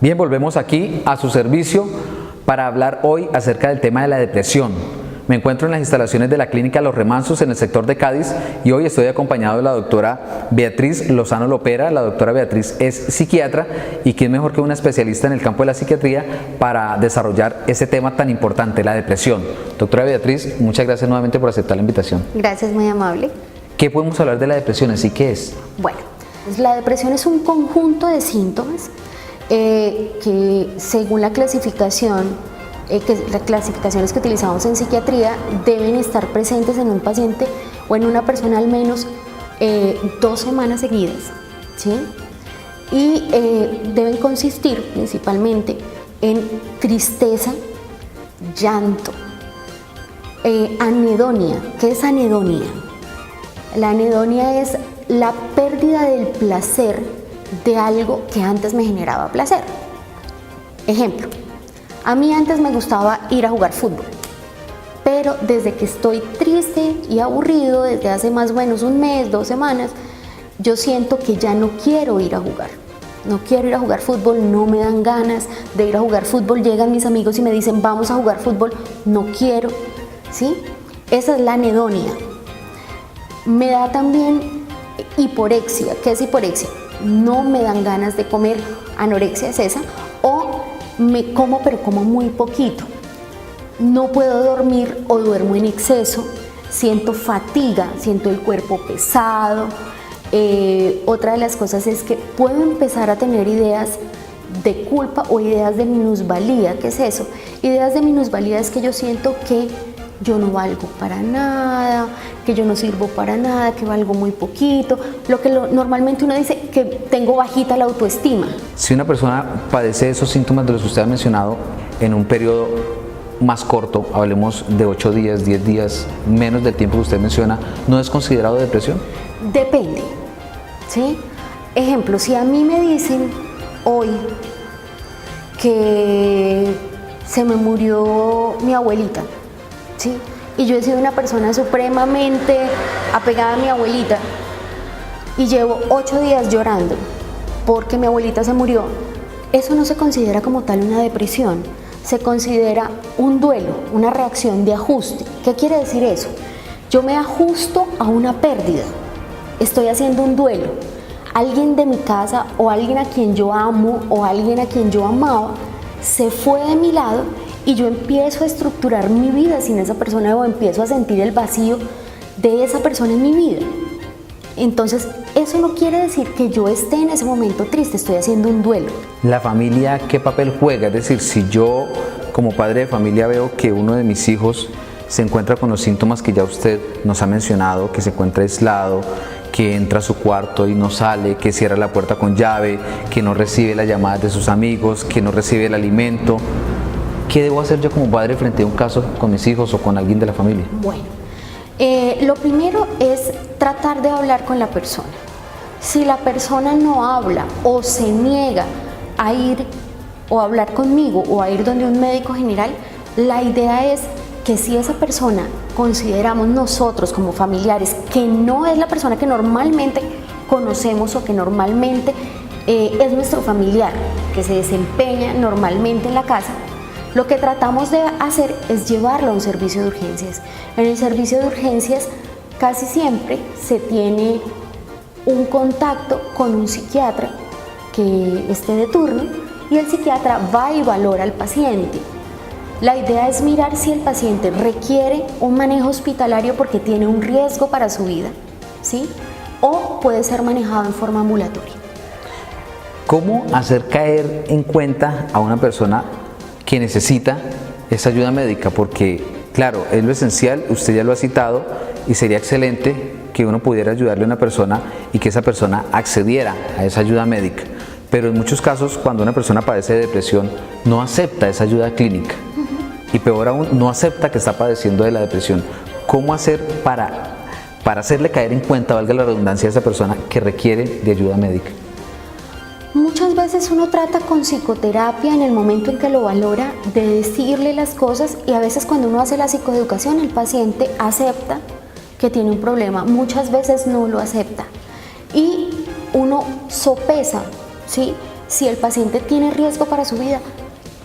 Bien, volvemos aquí a su servicio para hablar hoy acerca del tema de la depresión. Me encuentro en las instalaciones de la Clínica Los Remansos en el sector de Cádiz y hoy estoy acompañado de la doctora Beatriz Lozano Lopera. La doctora Beatriz es psiquiatra y quién mejor que una especialista en el campo de la psiquiatría para desarrollar ese tema tan importante, la depresión. Doctora Beatriz, muchas gracias nuevamente por aceptar la invitación. Gracias, muy amable. ¿Qué podemos hablar de la depresión? ¿Así qué es? Bueno, la depresión es un conjunto de síntomas que según las clasificaciones que utilizamos en psiquiatría deben estar presentes en un paciente o en una persona al menos 2 semanas seguidas, ¿sí? Y deben consistir principalmente en tristeza, llanto, anedonia. ¿Qué es anedonia? La anedonia es la pérdida del placer de algo que antes me generaba placer. Ejemplo, a mí antes me gustaba ir a jugar fútbol, pero desde que estoy triste y aburrido, desde hace más o menos un mes, 2 semanas, yo siento que ya no quiero ir a jugar. No quiero ir a jugar fútbol, no me dan ganas de ir a jugar fútbol. Llegan mis amigos y me dicen, vamos a jugar fútbol, no quiero, ¿sí? Esa es la anedonia. Me da también hiporexia. ¿Qué es hiporexia? No me dan ganas de comer, anorexia es esa, o me como pero como muy poquito. No puedo dormir o duermo en exceso, siento fatiga, siento el cuerpo pesado. Otra de las cosas es que puedo empezar a tener ideas de culpa o ideas de minusvalía. ¿Qué es eso? Ideas de minusvalía es que yo siento que yo no valgo para nada, que yo no sirvo para nada, que valgo muy poquito, lo que normalmente uno dice que tengo bajita la autoestima. Si una persona padece esos síntomas de los que usted ha mencionado en un periodo más corto, hablemos de 8 días, 10 días, menos del tiempo que usted menciona, ¿no es considerado depresión? Depende, ¿sí? Ejemplo, si a mí me dicen hoy que se me murió mi abuelita, ¿sí? Y yo he sido una persona supremamente apegada a mi abuelita y llevo 8 días llorando porque mi abuelita se murió, eso no se considera como tal una depresión, se considera un duelo, una reacción de ajuste. ¿Qué quiere decir eso? Yo me ajusto a una pérdida, estoy haciendo un duelo. Alguien de mi casa o alguien a quien yo amo o alguien a quien yo amaba se fue de mi lado y yo empiezo a estructurar mi vida sin esa persona o empiezo a sentir el vacío de esa persona en mi vida. Entonces, eso no quiere decir que yo esté en ese momento triste, estoy haciendo un duelo. ¿La familia qué papel juega? Es decir, si yo como padre de familia veo que uno de mis hijos se encuentra con los síntomas que ya usted nos ha mencionado, que se encuentra aislado, que entra a su cuarto y no sale, que cierra la puerta con llave, que no recibe las llamadas de sus amigos, que no recibe el alimento, ¿qué debo hacer yo como padre frente a un caso con mis hijos o con alguien de la familia? Bueno, lo primero es tratar de hablar con la persona. Si la persona no habla o se niega a ir o a hablar conmigo o a ir donde un médico general, la idea es que si esa persona consideramos nosotros como familiares que no es la persona que normalmente conocemos o que normalmente es nuestro familiar, que se desempeña normalmente en la casa, lo que tratamos de hacer es llevarlo a un servicio de urgencias. En el servicio de urgencias casi siempre se tiene un contacto con un psiquiatra que esté de turno y el psiquiatra va y valora al paciente. La idea es mirar si el paciente requiere un manejo hospitalario porque tiene un riesgo para su vida, ¿sí? O puede ser manejado en forma ambulatoria. ¿Cómo hacer caer en cuenta a una persona que necesita esa ayuda médica? Porque, claro, es lo esencial, usted ya lo ha citado, y sería excelente que uno pudiera ayudarle a una persona y que esa persona accediera a esa ayuda médica. Pero en muchos casos, cuando una persona padece de depresión, no acepta esa ayuda clínica. Y peor aún, no acepta que está padeciendo de la depresión. ¿Cómo hacer para hacerle caer en cuenta, valga la redundancia, a esa persona que requiere de ayuda médica? Muchas veces uno trata con psicoterapia en el momento en que lo valora de decirle las cosas y a veces cuando uno hace la psicoeducación el paciente acepta que tiene un problema, muchas veces no lo acepta y uno sopesa, ¿sí? si el paciente tiene riesgo para su vida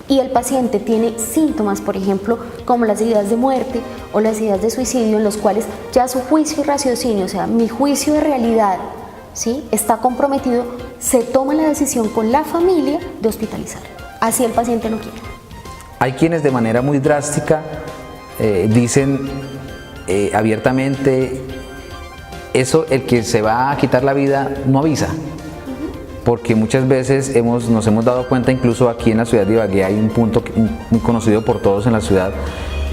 y el paciente tiene síntomas, por ejemplo, como las ideas de muerte o las ideas de suicidio, en los cuales ya su juicio y raciocinio, o sea, mi juicio de realidad, ¿sí?, está comprometido, se toma la decisión con la familia de hospitalizar. Así el paciente no quiere. Hay quienes de manera muy drástica dicen abiertamente, eso, el que se va a quitar la vida no avisa. Porque muchas veces nos hemos dado cuenta, incluso aquí en la ciudad de Ibagué hay un punto muy conocido por todos en la ciudad,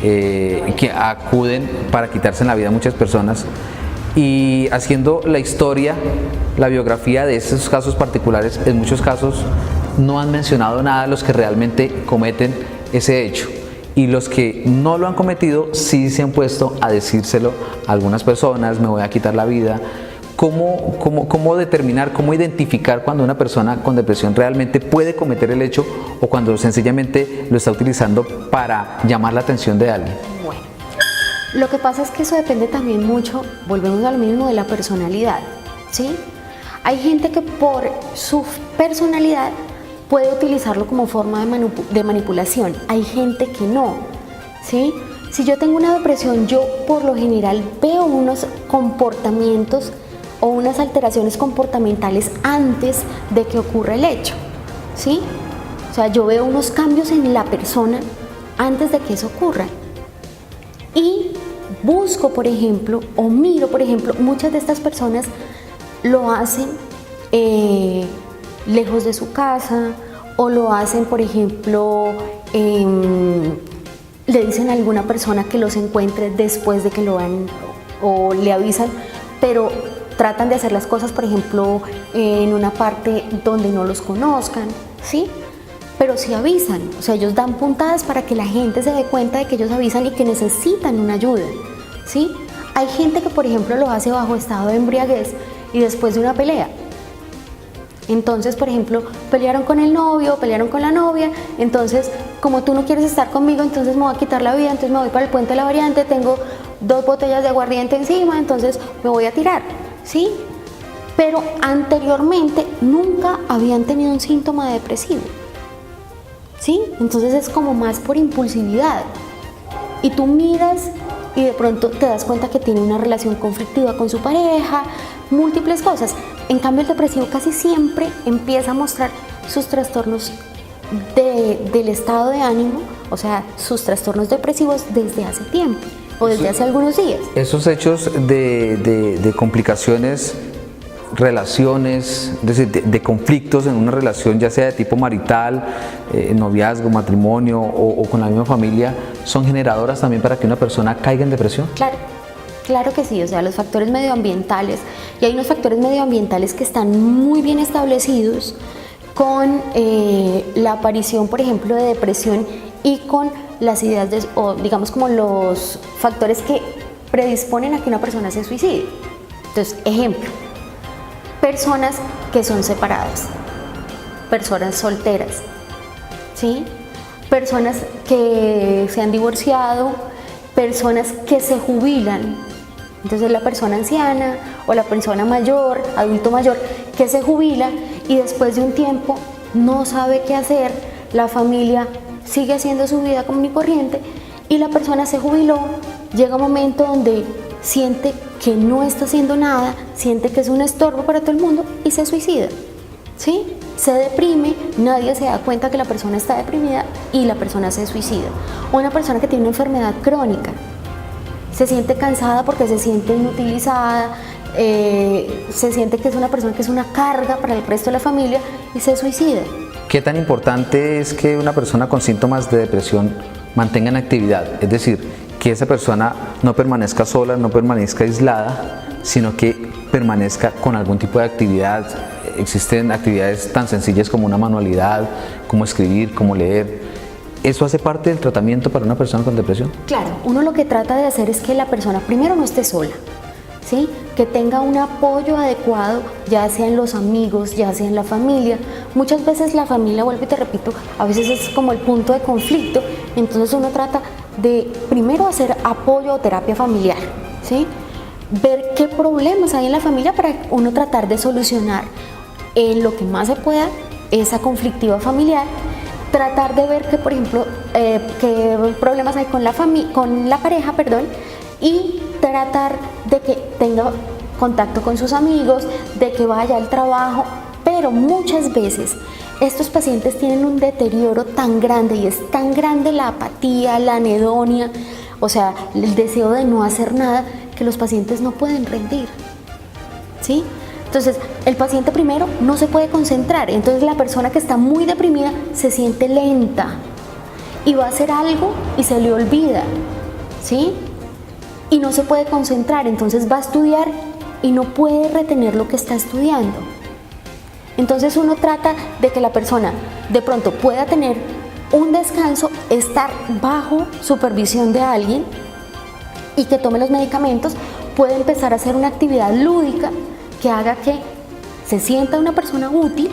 que acuden para quitarse la vida a muchas personas, y haciendo la historia, la biografía de estos casos particulares, en muchos casos no han mencionado nada de los que realmente cometen ese hecho, y los que no lo han cometido sí se han puesto a decírselo a algunas personas: me voy a quitar la vida. ¿Cómo determinar, cómo identificar cuando una persona con depresión realmente puede cometer el hecho o cuando sencillamente lo está utilizando para llamar la atención de alguien? Bueno, lo que pasa es que eso depende también mucho, volvemos a lo mismo, de la personalidad, ¿sí? Hay gente que por su personalidad puede utilizarlo como forma de manipulación, hay gente que no, ¿sí? Si yo tengo una depresión, yo por lo general veo unos comportamientos o unas alteraciones comportamentales antes de que ocurra el hecho, ¿sí? O sea, yo veo unos cambios en la persona antes de que eso ocurra. Y busco, por ejemplo, o miro, por ejemplo, muchas de estas personas lo hacen lejos de su casa, o lo hacen, por ejemplo, le dicen a alguna persona que los encuentre después de que lo han, o le avisan, pero tratan de hacer las cosas, por ejemplo, en una parte donde no los conozcan, ¿sí? Pero sí avisan, o sea, ellos dan puntadas para que la gente se dé cuenta de que ellos avisan y que necesitan una ayuda, ¿sí? Hay gente que, por ejemplo, lo hace bajo estado de embriaguez y después de una pelea. Entonces, por ejemplo, pelearon con el novio, pelearon con la novia, entonces, como tú no quieres estar conmigo, entonces me voy a quitar la vida, entonces me voy para el Puente de la Variante, tengo 2 botellas de aguardiente encima, entonces me voy a tirar, ¿sí? Pero anteriormente nunca habían tenido un síntoma depresivo, ¿sí? Entonces es como más por impulsividad. Y tú miras y de pronto te das cuenta que tiene una relación conflictiva con su pareja, múltiples cosas. En cambio, el depresivo casi siempre empieza a mostrar sus trastornos del estado de ánimo, o sea, sus trastornos depresivos desde hace tiempo o desde hace algunos días. Esos hechos de complicaciones, relaciones, es decir, de conflictos en una relación, ya sea de tipo marital, noviazgo, matrimonio o con la misma familia, ¿son generadoras también para que una persona caiga en depresión? Claro. Claro que sí, o sea, los factores medioambientales, y hay unos factores medioambientales que están muy bien establecidos con la aparición, por ejemplo, de depresión y con las ideas, o digamos como los factores que predisponen a que una persona se suicide. Entonces, ejemplo, personas que son separadas, personas solteras, ¿sí? Personas que se han divorciado, personas que se jubilan. Entonces la persona anciana o la persona mayor, adulto mayor, que se jubila y después de un tiempo no sabe qué hacer, la familia sigue haciendo su vida común y corriente y la persona se jubiló, llega un momento donde siente que no está haciendo nada, siente que es un estorbo para todo el mundo y se suicida, ¿sí? Se deprime, nadie se da cuenta que la persona está deprimida y la persona se suicida. O una persona que tiene una enfermedad crónica, se siente cansada porque se siente inutilizada, se siente que es una persona que es una carga para el resto de la familia y se suicida. ¿Qué tan importante es que una persona con síntomas de depresión mantenga en actividad? Es decir, que esa persona no permanezca sola, no permanezca aislada, sino que permanezca con algún tipo de actividad. Existen actividades tan sencillas como una manualidad, como escribir, como leer. ¿Eso hace parte del tratamiento para una persona con depresión? Claro, uno lo que trata de hacer es que la persona primero no esté sola, ¿sí? Que tenga un apoyo adecuado, ya sea en los amigos, ya sea en la familia. Muchas veces la familia, vuelvo y te repito, a veces es como el punto de conflicto, entonces uno trata de primero hacer apoyo o terapia familiar, ¿sí? Ver qué problemas hay en la familia para uno tratar de solucionar en lo que más se pueda esa conflictiva familiar, tratar de ver que, por ejemplo, qué problemas hay con la pareja, perdón, y tratar de que tenga contacto con sus amigos, de que vaya al trabajo, pero muchas veces estos pacientes tienen un deterioro tan grande y es tan grande la apatía, la anedonia, o sea, el deseo de no hacer nada, que los pacientes no pueden rendir, ¿sí? Entonces, el paciente primero no se puede concentrar, entonces la persona que está muy deprimida se siente lenta y va a hacer algo y se le olvida, ¿sí? Y no se puede concentrar, entonces va a estudiar y no puede retener lo que está estudiando. Entonces uno trata de que la persona de pronto pueda tener un descanso, estar bajo supervisión de alguien y que tome los medicamentos, puede empezar a hacer una actividad lúdica que haga que se sienta una persona útil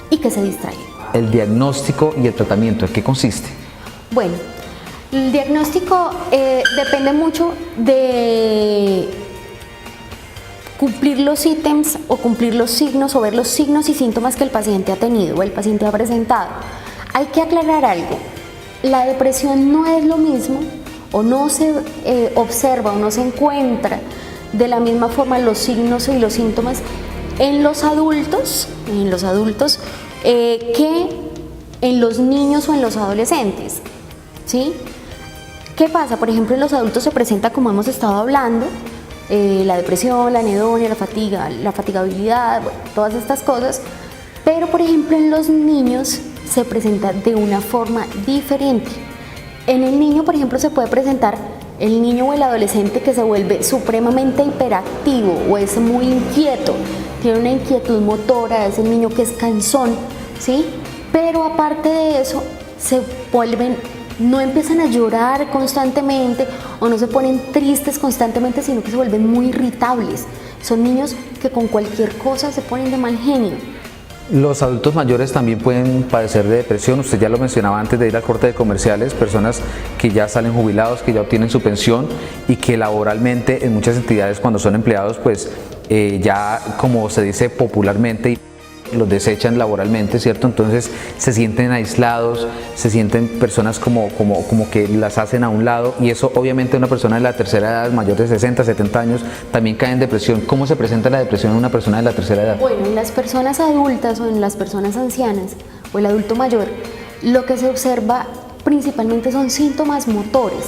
y que se distraiga. El diagnóstico y el tratamiento, ¿en qué consiste? Bueno, el diagnóstico depende mucho de cumplir los ítems o cumplir los signos o ver los signos y síntomas que el paciente ha tenido o el paciente ha presentado. Hay que aclarar algo, la depresión no es lo mismo o no se observa o no se encuentra de la misma forma los signos y los síntomas en los adultos que en los niños o en los adolescentes, ¿sí? ¿Qué pasa? Por ejemplo, en los adultos se presenta, como hemos estado hablando, la depresión, la anedonia, la fatiga, la fatigabilidad, bueno, todas estas cosas, pero por ejemplo en los niños se presenta de una forma diferente. En el niño, por ejemplo, se puede presentar el niño o el adolescente que se vuelve supremamente hiperactivo o es muy inquieto, tiene una inquietud motora, es el niño que es cansón, ¿sí? Pero aparte de eso, se vuelven, no empiezan a llorar constantemente o no se ponen tristes constantemente, sino que se vuelven muy irritables. Son niños que con cualquier cosa se ponen de mal genio. Los adultos mayores también pueden padecer de depresión, usted ya lo mencionaba antes de ir al corte de comerciales, personas que ya salen jubilados, que ya obtienen su pensión y que laboralmente en muchas entidades cuando son empleados pues ya como se dice popularmente los desechan laboralmente, ¿cierto? Entonces se sienten aislados, se sienten personas como que las hacen a un lado y eso obviamente una persona de la tercera edad, mayor de 60, 70 años, también cae en depresión. ¿Cómo se presenta la depresión en una persona de la tercera edad? Bueno, en las personas adultas o en las personas ancianas o el adulto mayor, lo que se observa principalmente son síntomas motores.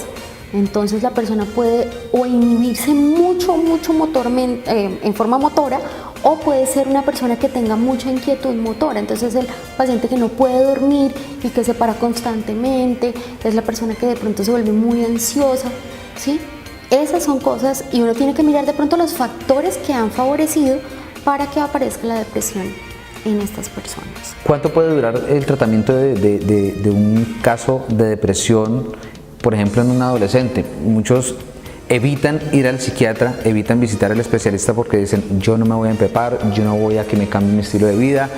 Entonces la persona puede o inhibirse mucho motormente, en forma motora, o puede ser una persona que tenga mucha inquietud motora. Entonces el paciente que no puede dormir y que se para constantemente, es la persona que de pronto se vuelve muy ansiosa, ¿sí? Esas son cosas y uno tiene que mirar de pronto los factores que han favorecido para que aparezca la depresión en estas personas. ¿Cuánto puede durar el tratamiento de un caso de depresión, por ejemplo en un adolescente? Muchos evitan ir al psiquiatra, evitan visitar al especialista porque dicen yo no me voy a empepar, yo no voy a que me cambie mi estilo de vida,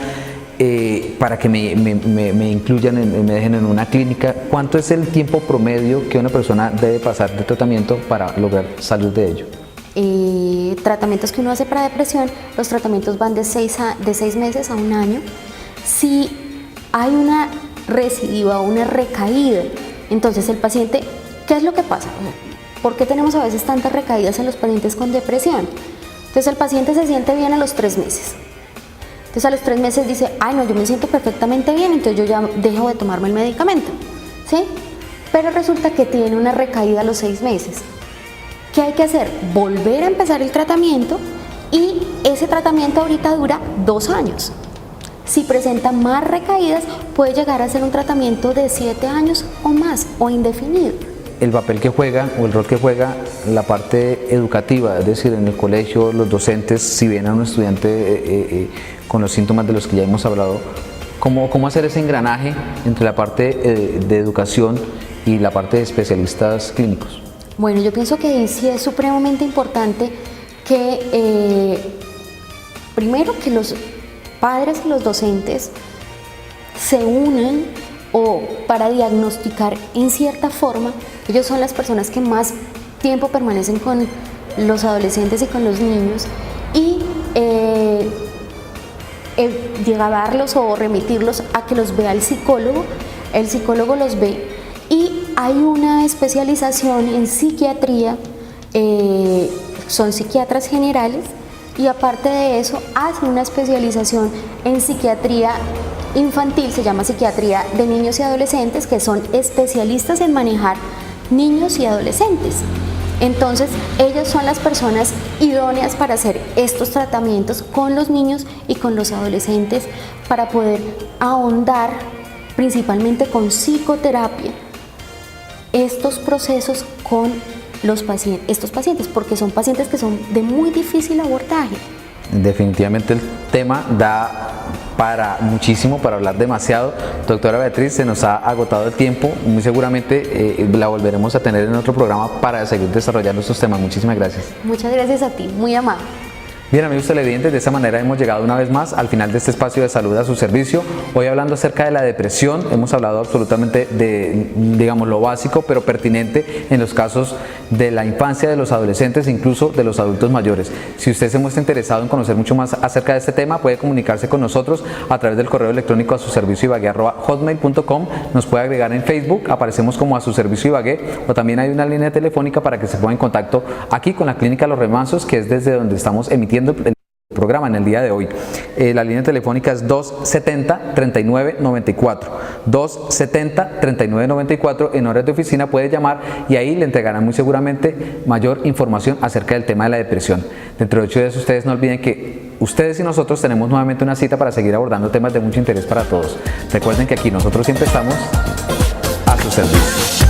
para que me incluyan, me dejen en una clínica. ¿Cuánto es el tiempo promedio que una persona debe pasar de tratamiento para lograr salir de ello? Tratamientos que uno hace para depresión, los tratamientos van de 6 meses a un año. Si hay una recidiva o una recaída, entonces el paciente, ¿qué es lo que pasa? ¿Por qué tenemos a veces tantas recaídas en los pacientes con depresión? Entonces el paciente se siente bien a los 3 meses. Entonces a los 3 meses dice, ay no, yo me siento perfectamente bien, entonces yo ya dejo de tomarme el medicamento, ¿sí? Pero resulta que tiene una recaída a los 6 meses. ¿Qué hay que hacer? Volver a empezar el tratamiento y ese tratamiento ahorita dura 2 años. Si presenta más recaídas, puede llegar a ser un tratamiento de 7 años o más o indefinido. El papel que juega o el rol que juega la parte educativa, es decir, en el colegio los docentes, si ven a un estudiante con los síntomas de los que ya hemos hablado, ¿cómo hacer ese engranaje entre la parte de educación y la parte de especialistas clínicos? Bueno, yo pienso que sí es supremamente importante que primero que los padres y los docentes se unan o para diagnosticar en cierta forma. Ellos son las personas que más tiempo permanecen con los adolescentes y con los niños y llevarlos o remitirlos a que los vea el psicólogo los ve y hay una especialización en psiquiatría, son psiquiatras generales y aparte de eso hacen una especialización en psiquiatría infantil, se llama psiquiatría de niños y adolescentes, que son especialistas en manejar niños y adolescentes. Entonces, ellos son las personas idóneas para hacer estos tratamientos con los niños y con los adolescentes para poder ahondar, principalmente con psicoterapia, estos procesos con estos pacientes, porque son pacientes que son de muy difícil abordaje. Definitivamente el tema da para muchísimo, para hablar demasiado. Doctora Beatriz, se nos ha agotado el tiempo, muy seguramente la volveremos a tener en otro programa para seguir desarrollando estos temas. Muchísimas gracias. Muchas gracias a ti, muy amable. Bien, amigos televidentes, de esta manera hemos llegado una vez más al final de este espacio de salud a su servicio. Hoy hablando acerca de la depresión, hemos hablado absolutamente de, digamos, lo básico, pero pertinente en los casos de la infancia, de los adolescentes e incluso de los adultos mayores. Si usted se muestra interesado en conocer mucho más acerca de este tema, puede comunicarse con nosotros a través del correo electrónico a su servicio ibagué@hotmail.com. Nos puede agregar en Facebook, aparecemos como a su servicio Ibagué, o también hay una línea telefónica para que se ponga en contacto aquí con la Clínica Los Remansos, que es desde donde estamos emitiendo el programa en el día de hoy. La línea telefónica es 270-3994. 270-3994. En horas de oficina puede llamar y ahí le entregarán muy seguramente mayor información acerca del tema de la depresión. Dentro de 8 días ustedes no olviden que ustedes y nosotros tenemos nuevamente una cita para seguir abordando temas de mucho interés para todos. Recuerden que aquí nosotros siempre estamos a su servicio.